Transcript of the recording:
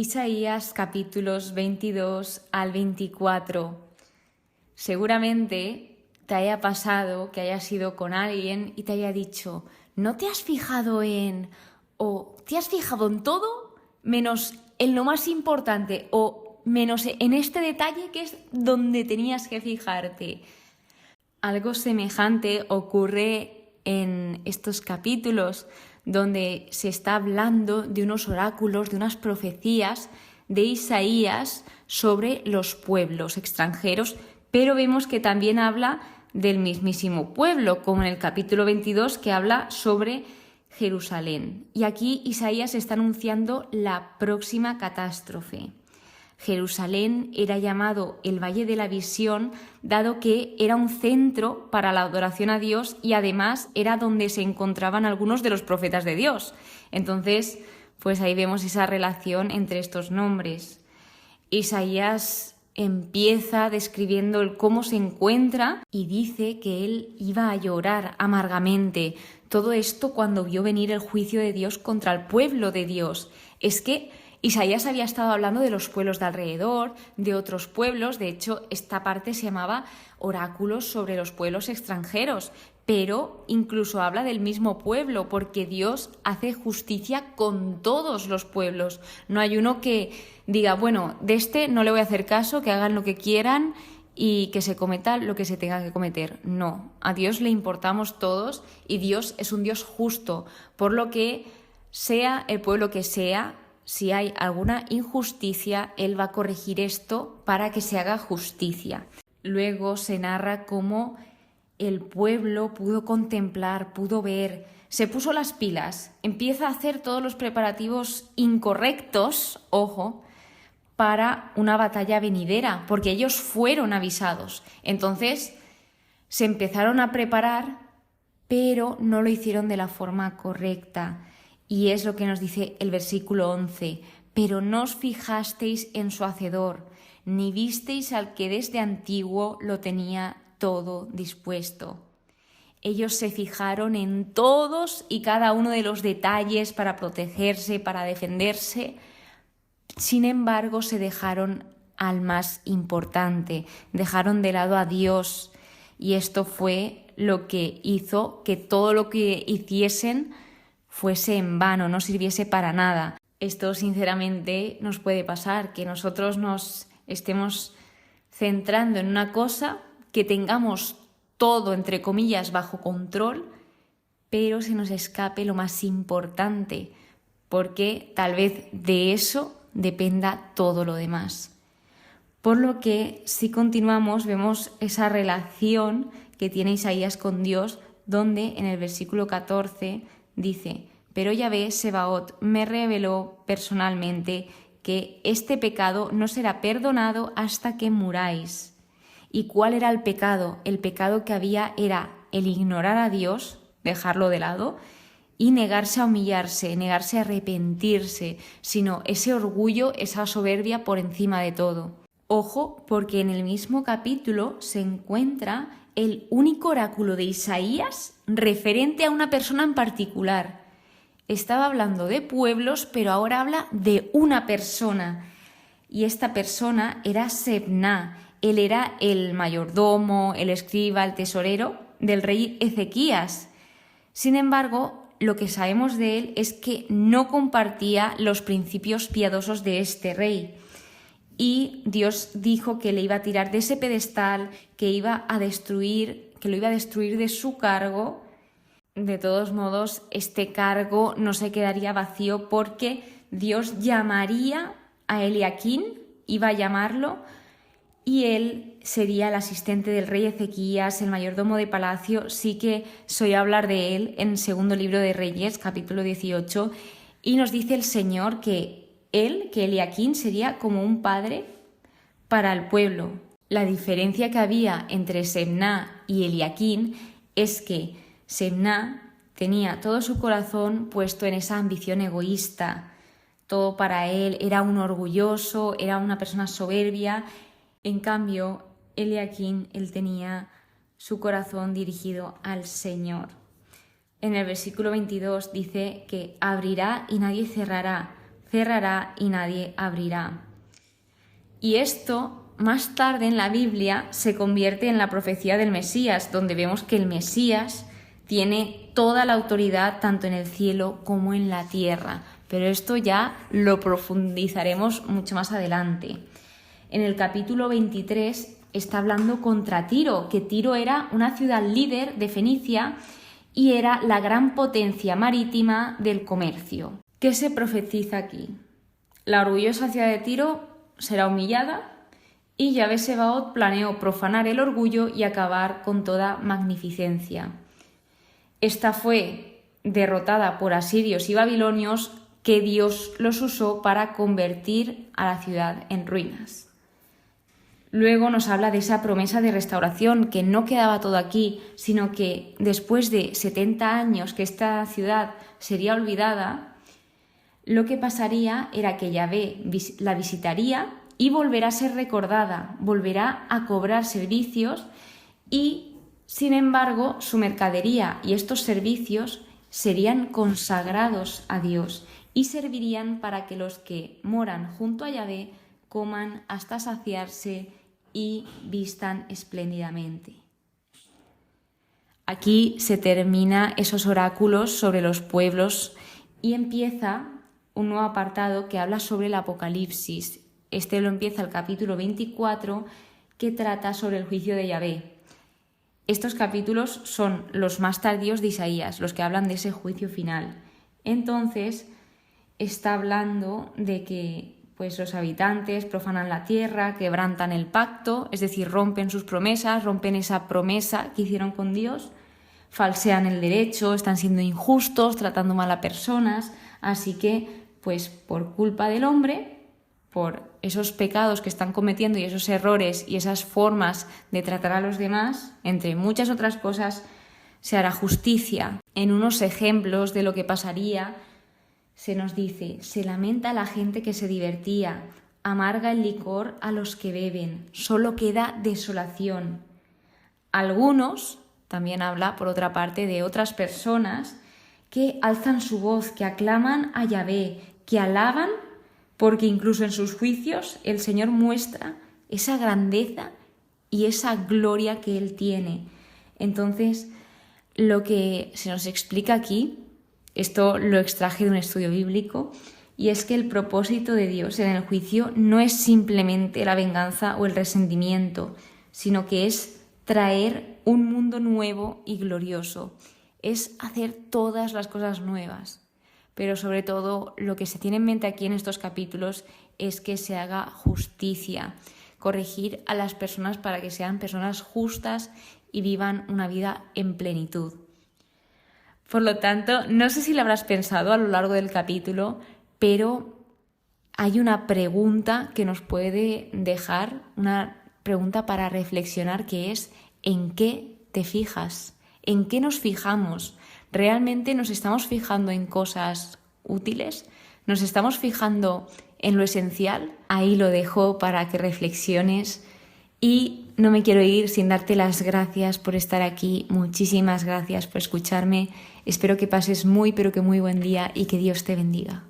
Isaías capítulos 22 al 24. Seguramente te haya pasado que hayas ido con alguien y te haya dicho, ¿no te has fijado en... o te has fijado en todo menos en lo más importante o menos en este detalle que es donde tenías que fijarte? Algo semejante ocurre en estos capítulos donde se está hablando de unos oráculos, de unas profecías de Isaías sobre los pueblos extranjeros, pero vemos que también habla del mismísimo pueblo, como en el capítulo 22 que habla sobre Jerusalén. Y aquí Isaías está anunciando la próxima catástrofe. Jerusalén era llamado el Valle de la Visión, dado que era un centro para la adoración a Dios y además era donde se encontraban algunos de los profetas de Dios. Entonces, pues ahí vemos esa relación entre estos nombres. Isaías empieza describiendo el cómo se encuentra y dice que él iba a llorar amargamente. Todo esto cuando vio venir el juicio de Dios contra el pueblo de Dios. Es que Isaías había estado hablando de los pueblos de alrededor, de otros pueblos. De hecho, esta parte se llamaba oráculos sobre los pueblos extranjeros, pero incluso habla del mismo pueblo, porque Dios hace justicia con todos los pueblos. No hay uno que diga, bueno, de este no le voy a hacer caso, que hagan lo que quieran y que se cometa lo que se tenga que cometer. No, a Dios le importamos todos y Dios es un Dios justo, por lo que sea el pueblo que sea, si hay alguna injusticia, Él va a corregir esto para que se haga justicia. Luego se narra cómo el pueblo pudo contemplar, pudo ver, se puso las pilas, empieza a hacer todos los preparativos incorrectos, ojo, para una batalla venidera, porque ellos fueron avisados. Entonces se empezaron a preparar, pero no lo hicieron de la forma correcta. Y es lo que nos dice el versículo 11. Pero no os fijasteis en su hacedor, ni visteis al que desde antiguo lo tenía todo dispuesto. Ellos se fijaron en todos y cada uno de los detalles para protegerse, para defenderse. Sin embargo, se dejaron al más importante, dejaron de lado a Dios. Y esto fue lo que hizo que todo lo que hiciesen fuese en vano, no sirviese para nada. Esto sinceramente nos puede pasar, que nosotros nos estemos centrando en una cosa, que tengamos todo, entre comillas, bajo control, pero se nos escape lo más importante, porque tal vez de eso dependa todo lo demás. Por lo que, si continuamos, vemos esa relación que tiene Isaías con Dios, donde en el versículo 14 dice, pero Yahvé Sebaot me reveló personalmente que este pecado no será perdonado hasta que muráis. ¿Y cuál era el pecado? El pecado que había era el ignorar a Dios, dejarlo de lado, y negarse a humillarse, negarse a arrepentirse, sino ese orgullo, esa soberbia por encima de todo. Ojo, porque en el mismo capítulo se encuentra el único oráculo de Isaías referente a una persona en particular. Estaba hablando de pueblos, pero ahora habla de una persona. Y esta persona era Sebna. Él era el mayordomo, el escriba, el tesorero del rey Ezequías. Sin embargo, lo que sabemos de él es que no compartía los principios piadosos de este rey. Y Dios dijo que le iba a tirar de ese pedestal, que lo iba a destruir de su cargo. De todos modos, este cargo no se quedaría vacío porque Dios llamaría a Eliaquín, iba a llamarlo, y él sería el asistente del rey Ezequías, el mayordomo de palacio. Sí que soy a hablar de él en segundo libro de Reyes, capítulo 18, y nos dice el Señor que Eliaquín sería como un padre para el pueblo. La diferencia que había entre Sebna y Eliaquín es que Sebna tenía todo su corazón puesto en esa ambición egoísta. Todo para él, era un orgulloso, era una persona soberbia. En cambio, Eliaquín, él tenía su corazón dirigido al Señor. En el versículo 22 dice que abrirá y nadie cerrará, cerrará y nadie abrirá. Y esto, más tarde en la Biblia, se convierte en la profecía del Mesías, donde vemos que el Mesías tiene toda la autoridad tanto en el cielo como en la tierra. Pero esto ya lo profundizaremos mucho más adelante. En el capítulo 23 está hablando contra Tiro, que Tiro era una ciudad líder de Fenicia y era la gran potencia marítima del comercio. ¿Qué se profetiza aquí? La orgullosa ciudad de Tiro será humillada y Yahvé Sebaot planeó profanar el orgullo y acabar con toda magnificencia. Esta fue derrotada por asirios y babilonios, que Dios los usó para convertir a la ciudad en ruinas. Luego nos habla de esa promesa de restauración, que no quedaba todo aquí, sino que después de 70 años que esta ciudad sería olvidada, lo que pasaría era que Yahvé la visitaría y volverá a ser recordada, volverá a cobrar servicios y, sin embargo, su mercadería y estos servicios serían consagrados a Dios y servirían para que los que moran junto a Yahvé coman hasta saciarse y vistan espléndidamente. Aquí se termina esos oráculos sobre los pueblos y empieza un nuevo apartado que habla sobre el Apocalipsis. Este lo empieza el capítulo 24, que trata sobre el juicio de Yahvé. Estos capítulos son los más tardíos de Isaías, los que hablan de ese juicio final. Entonces, está hablando de que los habitantes profanan la tierra, quebrantan el pacto, es decir, rompen sus promesas, rompen esa promesa que hicieron con Dios, falsean el derecho, están siendo injustos, tratando mal a personas. Así que, por culpa del hombre, por esos pecados que están cometiendo y esos errores y esas formas de tratar a los demás, entre muchas otras cosas, se hará justicia. En unos ejemplos de lo que pasaría, se nos dice: se lamenta la gente que se divertía, amarga el licor a los que beben, solo queda desolación. Algunos, también habla por otra parte de otras personas, que alzan su voz, que aclaman a Yahvé, que alaban, porque incluso en sus juicios el Señor muestra esa grandeza y esa gloria que Él tiene. Entonces, lo que se nos explica aquí, esto lo extraje de un estudio bíblico, y es que el propósito de Dios en el juicio no es simplemente la venganza o el resentimiento, sino que es traer un mundo nuevo y glorioso, es hacer todas las cosas nuevas. Pero sobre todo lo que se tiene en mente aquí en estos capítulos es que se haga justicia, corregir a las personas para que sean personas justas y vivan una vida en plenitud. Por lo tanto, no sé si lo habrás pensado a lo largo del capítulo, pero hay una pregunta que nos puede dejar, una pregunta para reflexionar, que es: ¿en qué te fijas? ¿En qué nos fijamos? ¿Realmente nos estamos fijando en cosas útiles? ¿Nos estamos fijando en lo esencial? Ahí lo dejo para que reflexiones. Y no me quiero ir sin darte las gracias por estar aquí. Muchísimas gracias por escucharme. Espero que pases muy, pero que muy buen día y que Dios te bendiga.